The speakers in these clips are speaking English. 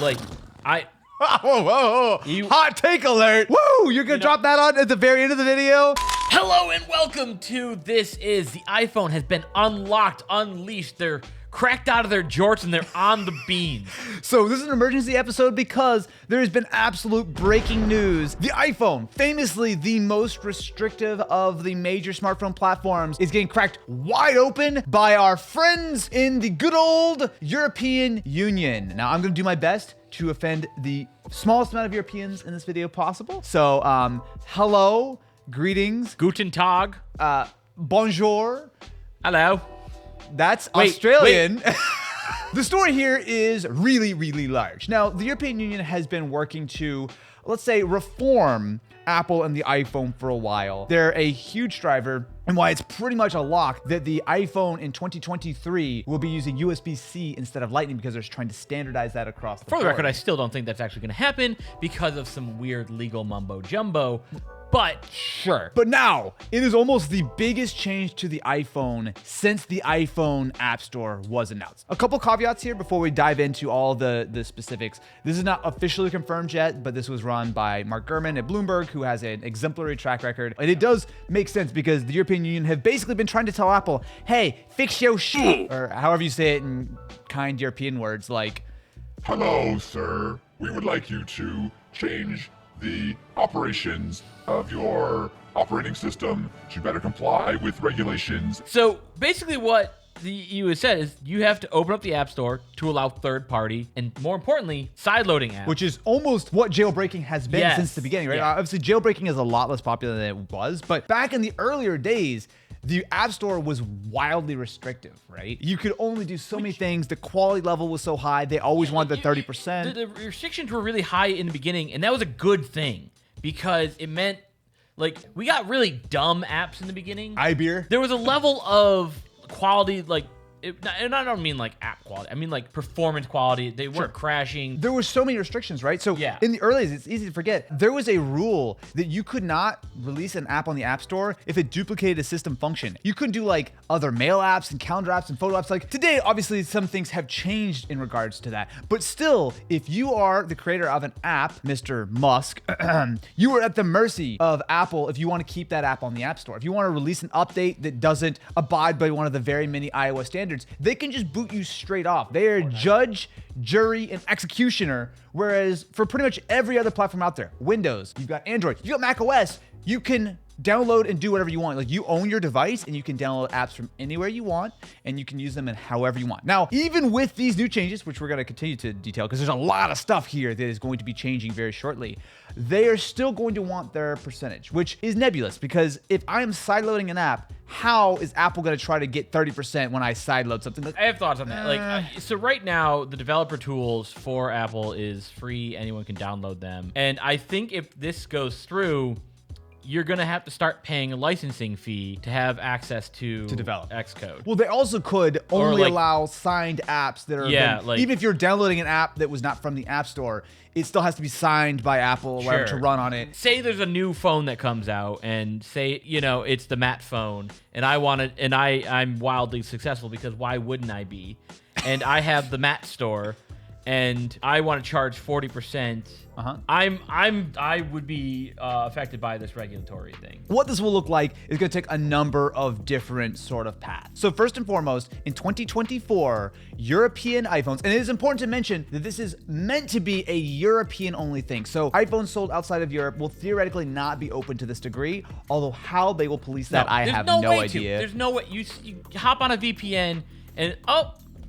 like, Whoa. Hot take alert. Woo, you're going to drop that on at the very end of the video? Hello and welcome to This Is. The iPhone has been unlocked, unleashed. They're cracked out of their jorts and they're on the beans. So this is an emergency episode because there has been absolute breaking news. The iPhone, famously the most restrictive of the major smartphone platforms, is getting cracked wide open by our friends in the good old European Union. Now, I'm going to do my best to offend the smallest amount of Europeans in this video possible. So, hello, greetings, Guten Tag. bonjour. Hello. That's Australian. The story here is really, really large. Now, the European Union has been working to, let's say, reform Apple and the iPhone for a while. They're a huge driver and why it's pretty much a lock that the iPhone in 2023 will be using USB-C instead of Lightning because they're trying to standardize that across the board. For the record, I still don't think that's actually going to happen because of some weird legal mumbo jumbo. But sure. But now, it is almost the biggest change to the iPhone since the iPhone App Store was announced. A couple caveats here before we dive into all the specifics. This is not officially confirmed yet, but this was run by Mark Gurman at Bloomberg, who has an exemplary track record. And it does make sense because the European Union have basically been trying to tell Apple, hey, fix your shit, or however you say it in kind European words like, hello, sir. We would like you to change the operations of your operating system to better comply with regulations. So basically what the EU has said is you have to open up the App Store to allow third-party and, more importantly, side-loading apps. Which is almost what jailbreaking has been since the beginning, right? Yeah. Obviously, jailbreaking is a lot less popular than it was, but back in the earlier days, the App Store was wildly restrictive, right? You could only do so many things. The quality level was so high. They always wanted the 30%. The restrictions were really high in the beginning, and that was a good thing because it meant, like, we got really dumb apps in the beginning. iBeer. There was a level of quality, like, and I don't mean like app quality. I mean like performance quality. They weren't crashing. There were so many restrictions, right? So in the early days, it's easy to forget. There was a rule that you could not release an app on the App Store if it duplicated a system function. You couldn't do like other mail apps and calendar apps and photo apps. Like today, obviously some things have changed in regards to that. But still, if you are the creator of an app, Mr. Musk, you are at the mercy of Apple if you want to keep that app on the App Store. If you want to release an update that doesn't abide by one of the very many iOS standards, they can just boot you straight off. They are judge, jury, and executioner, whereas for pretty much every other platform out there, Windows, you've got Android, you've got Mac OS, you can download and do whatever you want. Like you own your device and you can download apps from anywhere you want and you can use them in however you want. Now, even with these new changes, which we're going to continue to detail because there's a lot of stuff here that is going to be changing very shortly, they are still going to want their percentage, which is nebulous because if I am sideloading an app, how is Apple going to try to get 30% when I sideload something? I have thoughts on that. Like, so right now, the developer tools for Apple is free. Anyone can download them. And I think if this goes through, you're going to have to start paying a licensing fee to have access to develop Xcode. Well, they also could only allow signed apps that are, even if you're downloading an app that was not from the App Store, it still has to be signed by Apple or whatever to run on it. Say there's a new phone that comes out and say, you know, it's the Matte phone and I want it and I'm wildly successful because why wouldn't I be? And I have the Matte store and I want to charge 40%. I would be affected by this regulatory thing. What this will look like is going to take a number of different sort of paths. So first and foremost, in 2024, European iPhones, and it is important to mention that this is meant to be a European only thing. So iPhones sold outside of Europe will theoretically not be open to this degree, although how they will police that, I have no idea. There's no way. You hop on a VPN and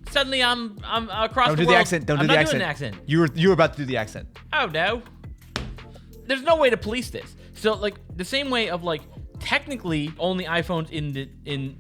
suddenly I'm across the world. Don't do the accent. Don't do the accent. I'm not doing the accent. You were about to do the accent. Oh no. There's no way to police this. So like the same way of like technically only iPhones in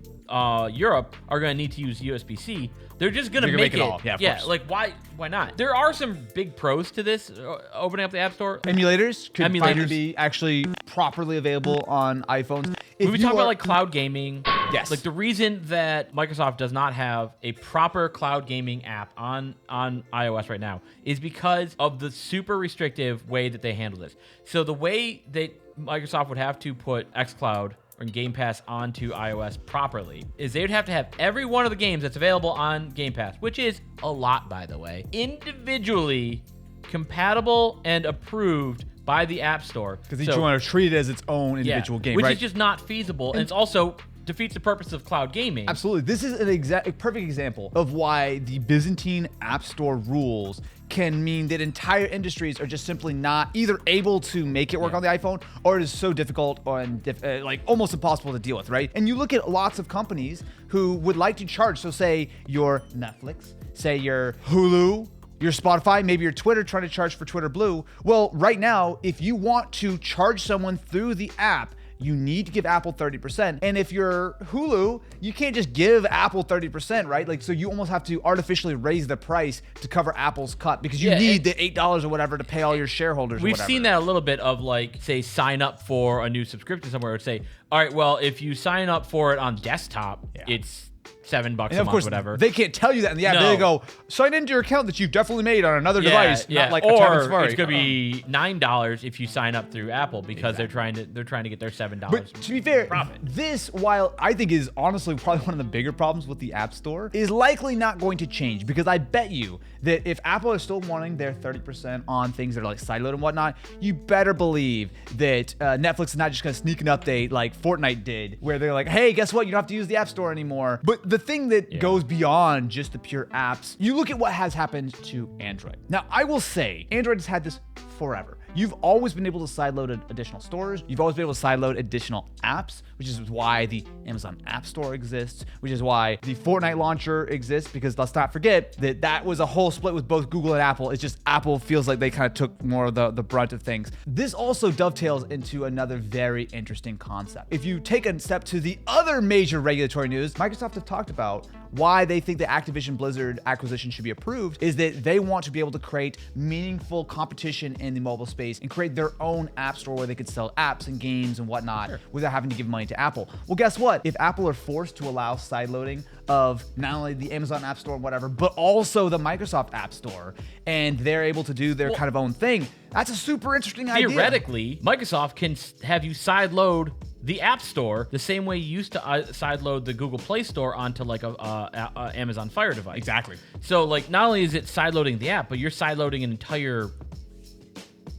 Europe are going to need to use USB-C. They're just going to make it all. Yeah, like why not? There are some big pros to this opening up the App Store. Emulators could finally be actually properly available on iPhones. If we talk about like cloud gaming, yes. Like the reason that Microsoft does not have a proper cloud gaming app on iOS right now is because of the super restrictive way that they handle this. So the way that Microsoft would have to put xCloud and Game Pass onto iOS properly is they would have to have every one of the games that's available on Game Pass, which is a lot, by the way, individually compatible and approved by the App Store. Because each want to treat it as its own individual game, which right? is just not feasible, and it's also defeats the purpose of cloud gaming. Absolutely. This is a perfect example of why the Byzantine App Store rules can mean that entire industries are just simply not either able to make it work on the iPhone, or it is so difficult and like almost impossible to deal with, right? And you look at lots of companies who would like to charge. So say your Netflix, say your Hulu, your Spotify, maybe your Twitter, trying to charge for Twitter Blue. Well, right now, if you want to charge someone through the app, you need to give Apple 30%. And if you're Hulu, you can't just give Apple 30%, right? Like, so you almost have to artificially raise the price to cover Apple's cut, because you need the $8 or whatever to pay all your shareholders. We've seen that a little bit of, like, say, sign up for a new subscription somewhere. It'd say, all right, well, if you sign up for it on desktop, it's $7 a month, course, whatever. They can't tell you that in the app. No. They go, sign into your account that you've definitely made on another device, not like or a Safari. it's gonna be $9 if you sign up through Apple, because they're trying to get their $7. But to be fair, profit. This, while I think is honestly probably one of the bigger problems with the App Store, is likely not going to change, because I bet you that if Apple is still wanting their 30% on things that are like sideload and whatnot, you better believe that Netflix is not just gonna sneak an update like Fortnite did, where they're like, hey, guess what? You don't have to use the App Store anymore. But the thing that goes beyond just the pure apps, you look at what has happened to Android. Now, I will say, Android has had this forever. You've always been able to sideload additional stores. You've always been able to sideload additional apps, which is why the Amazon App Store exists, which is why the Fortnite launcher exists, because let's not forget that that was a whole split with both Google and Apple. It's just Apple feels like they kind of took more of the brunt of things. This also dovetails into another very interesting concept. If you take a step to the other major regulatory news, Microsoft have talked about why they think the Activision Blizzard acquisition should be approved, is that they want to be able to create meaningful competition in the mobile space and create their own app store where they could sell apps and games and whatnot without having to give money to Apple. Well, guess what? If Apple are forced to allow sideloading of not only the Amazon App Store and whatever, but also the Microsoft App Store, and they're able to do their kind of own thing, that's a super interesting idea. Theoretically, Microsoft can have you sideload the App Store the same way you used to sideload the Google Play Store onto like a Amazon Fire device. Exactly. So like, not only is it sideloading the app, but you're sideloading an entire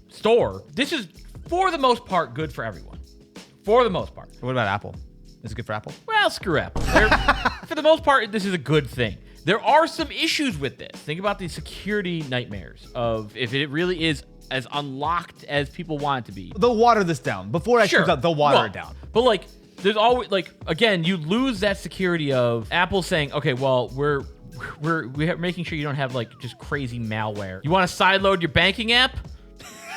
store. This is, for the most part, good for everyone. For the most part. What about Apple? Is it good for Apple? Well, screw Apple. For the most part, this is a good thing. There are some issues with this. Think about the security nightmares of if it really is as unlocked as people want it to be. They'll water this down. Before it comes out, they'll water it down. But like, there's always, like, again, you lose that security of Apple saying, okay, well, we're making sure you don't have like just crazy malware. You want to sideload your banking app?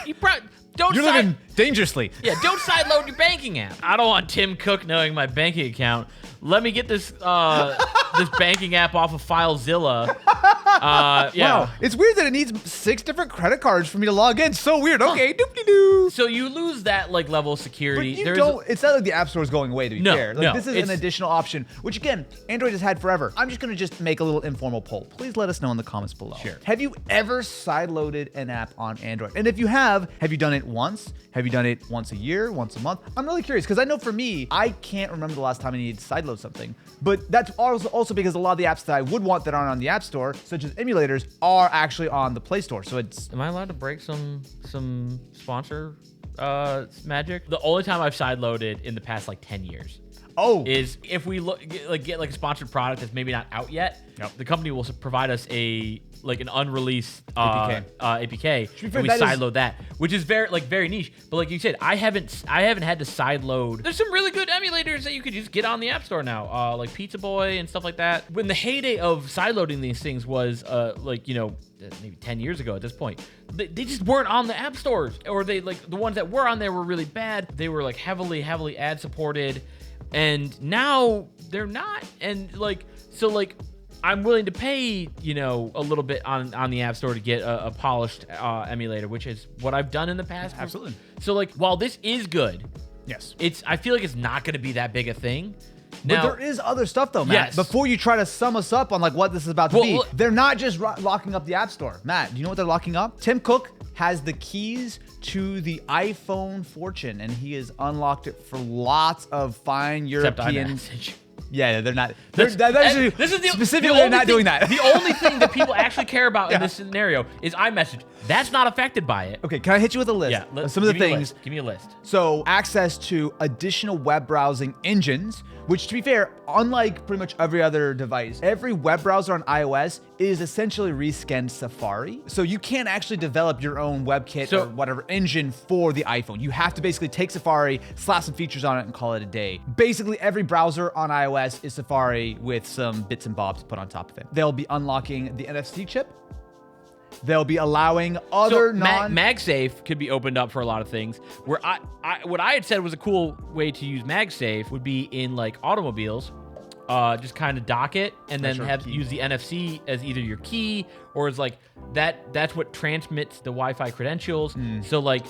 You're living dangerously. Yeah, don't sideload your banking app. I don't want Tim Cook knowing my banking account. Let me get this this banking app off of FileZilla. Wow, it's weird that it needs 6 different credit cards for me to log in. So weird. Okay, doop-de-doo. So you lose that like level of security. But you don't. It's not like the App Store is going away. To be fair, like, this is an additional option, which again, Android has had forever. I'm just gonna make a little informal poll. Please let us know in the comments below. Sure. Have you ever sideloaded an app on Android? And if you have you done it once? Have you done it once a year, once a month? I'm really curious, because I know for me, I can't remember the last time I needed to sideload something. But that's also because a lot of the apps that I would want that aren't on the App Store, such as emulators, are actually on the Play Store. So it's... Am I allowed to break some sponsor magic? The only time I've sideloaded in the past like 10 years is if we get like a sponsored product that's maybe not out yet. Yep. The company will provide us an unreleased APK, and we sideload that, which is very niche. But like you said, I haven't had to sideload. There's some really good emulators that you could just get on the App Store now, like Pizza Boy and stuff like that. When the heyday of sideloading these things was maybe 10 years ago at this point, they just weren't on the App Stores, or they like the ones that were on there were really bad. They were like heavily ad supported, and now they're not. And like, so like, I'm willing to pay, a little bit on the App Store to get a polished emulator, which is what I've done in the past. Absolutely. So like, while this is good, yes, I feel like it's not going to be that big a thing. But there is other stuff though, Matt. Yes. Before you try to sum us up on like what this is about to be, they're not just locking up the App Store. Matt, do you know what they're locking up? Tim Cook has the keys to the iPhone fortune, and he has unlocked it for lots of fine European. Yeah, they're not. This is Specifically, they're not doing that. The only thing that people actually care about in this scenario is iMessage. That's not affected by it. Okay, can I hit you with a list of some of the things? Give me a list. So, access to additional web browsing engines, which, to be fair, unlike pretty much every other device, every web browser on iOS is essentially reskinned Safari. So you can't actually develop your own WebKit or whatever engine for the iPhone. You have to basically take Safari, slap some features on it, and call it a day. Basically, every browser on iOS is Safari with some bits and bobs put on top of it. They'll be unlocking the NFC chip. They'll be allowing other MagSafe could be opened up for a lot of things. Where what I had said was a cool way to use MagSafe would be in like automobiles, just kind of dock it and then use the NFC as either your key or as like that. That's what transmits the Wi-Fi credentials. So like,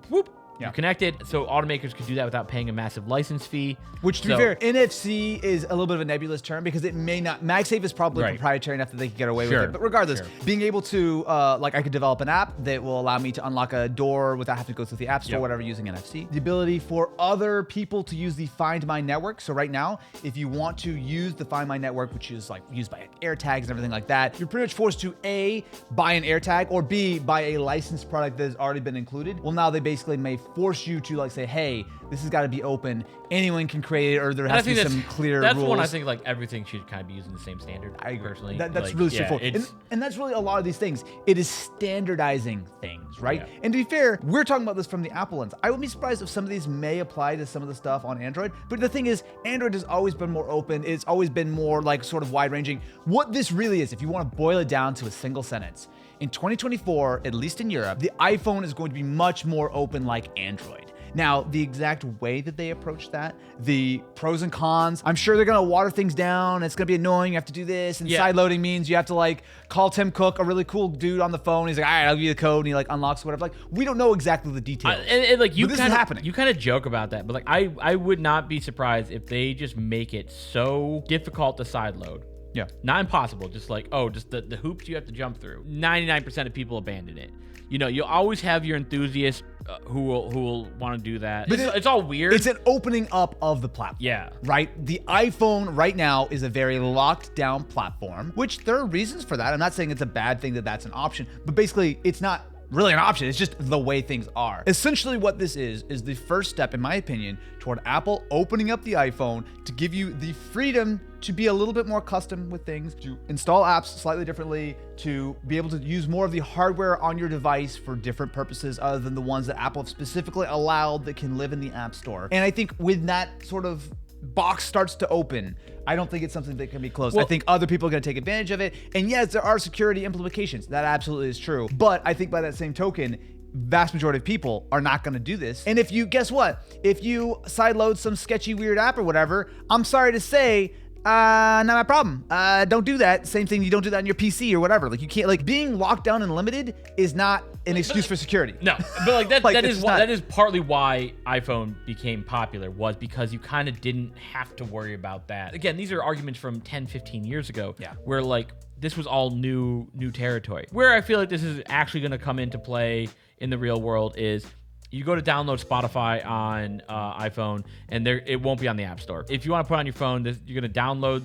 whoop. You're connected, so automakers could do that without paying a massive license fee. Which, to be fair, NFC is a little bit of a nebulous term because it may not. MagSafe is probably proprietary enough that they can get away with it. But regardless, being able to, like, I could develop an app that will allow me to unlock a door without having to go through the App Store, whatever, using NFC. The ability for other people to use the Find My network. So right now, if you want to use the Find My network, which is like used by AirTags and everything like that, you're pretty much forced to A, buy an AirTag, or B, buy a licensed product that has already been included. Well, now they basically may force you to like say, hey, this has got to be open. Anyone can create it, or there has to be some clear rules. That's when I think like everything should kind of be using the same standard. I agree. Personally, that's like, really straightforward. And that's really a lot of these things. It is standardizing things, right? Yeah. And to be fair, we're talking about this from the Apple lens. I would be surprised if some of these may apply to some of the stuff on Android. But the thing is, Android has always been more open. It's always been more like sort of wide ranging. What this really is, if you want to boil it down to a single sentence, in 2024, at least in Europe, the iPhone is going to be much more open like Android. Now, the exact way that they approach that, the pros and cons, I'm sure they're going to water things down. It's going to be annoying. You have to do this. And side loading means you have to like call Tim Cook, a really cool dude on the phone. He's like, all right, I'll give you the code. And he like unlocks whatever. Like, we don't know exactly the details. And like you this is happening. You kind of joke about that, but like I would not be surprised if they just make it so difficult to sideload. Yeah. Not impossible. Just like, just the hoops you have to jump through. 99% of people abandon it. You know, you'll always have your enthusiasts who will want to do that. But it's all weird. It's an opening up of the platform. Yeah. Right? The iPhone right now is a very locked down platform, which there are reasons for that. I'm not saying it's a bad thing that that's an option, but basically it's not really an option. It's just the way things are. Essentially what this is the first step, in my opinion, toward Apple opening up the iPhone to give you the freedom to be a little bit more custom with things, to install apps slightly differently, to be able to use more of the hardware on your device for different purposes other than the ones that Apple have specifically allowed that can live in the App Store. And I think when that sort of box starts to open, I don't think it's something that can be closed. I think other people are going to take advantage of it. And yes, there are security implications. That absolutely is true. But I think by that same token, vast majority of people are not going to do this. And if you, guess what? If you sideload some sketchy, weird app or whatever, I'm sorry to say, not my problem. Don't do that. Same thing, you don't do that on your PC or whatever. Like, you can't, like, being locked down and limited is not an excuse for security. No, but like that, like, that is partly why iPhone became popular, was because you kind of didn't have to worry about that. Again, these are arguments from 10, 15 years ago, where like this was all new territory. Where I feel like this is actually going to come into play in the real world is you go to download Spotify on iPhone, and it won't be on the App Store. If you want to put it on your phone, you're going to download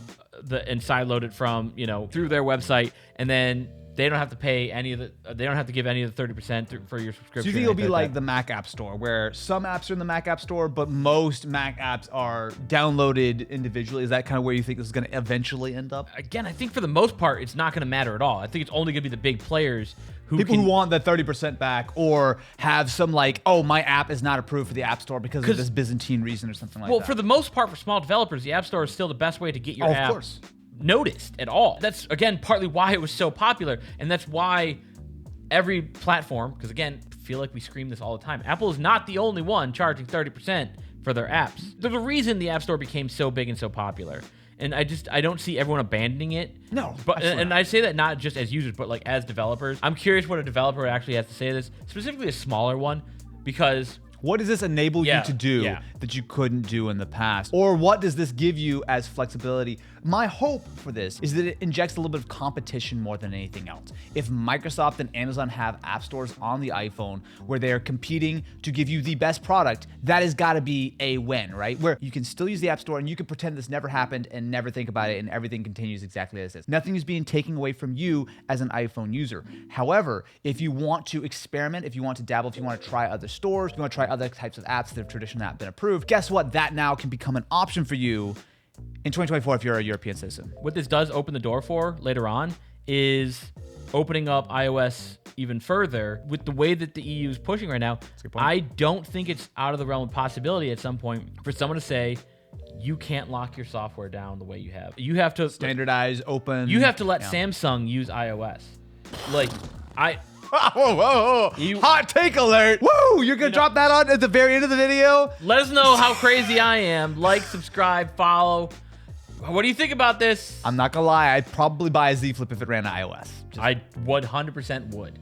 and sideload it from, through their website, and then they don't have to pay they don't have to give any of the 30% for your subscription. So you think it'll be like the Mac App Store, where some apps are in the Mac App Store, but most Mac apps are downloaded individually? Is that kind of where you think this is going to eventually end up? Again, I think for the most part, it's not going to matter at all. I think it's only going to be the big players who want that 30% back, or have some like, my app is not approved for the App Store because of this Byzantine reason or something like that. Well, for the most part, for small developers, the App Store is still the best way to get your app noticed at all. That's, again, partly why it was so popular, and that's why every platform, because again, I feel like we scream this all the time, Apple is not the only one charging 30% for their apps. There's a reason the App Store became so big and so popular. And I don't see everyone abandoning it. No. But and I say that not just as users, but like as developers. I'm curious what a developer actually has to say to this, specifically a smaller one, because What does this enable you to do that you couldn't do in the past? Or what does this give you as flexibility? My hope for this is that it injects a little bit of competition more than anything else. If Microsoft and Amazon have app stores on the iPhone where they're competing to give you the best product, that has got to be a win, right? Where you can still use the app store and you can pretend this never happened and never think about it and everything continues exactly as it is. Nothing is being taken away from you as an iPhone user. However, if you want to experiment, if you want to dabble, if you want to try other stores, if you want to try other types of apps that have traditionally not been approved, guess what? That now can become an option for you in 2024 if you're a European citizen. What this does open the door for later on is opening up iOS even further with the way that the EU is pushing right now. I don't think it's out of the realm of possibility at some point for someone to say, you can't lock your software down the way you have. You have to standardize, open. You have to let Samsung use iOS. Like, whoa. Hot take alert. Woo! You're going to drop that on at the very end of the video? Let us know how crazy I am. Like, subscribe, follow. What do you think about this? I'm not going to lie. I'd probably buy a Z Flip if it ran on iOS. I 100% would.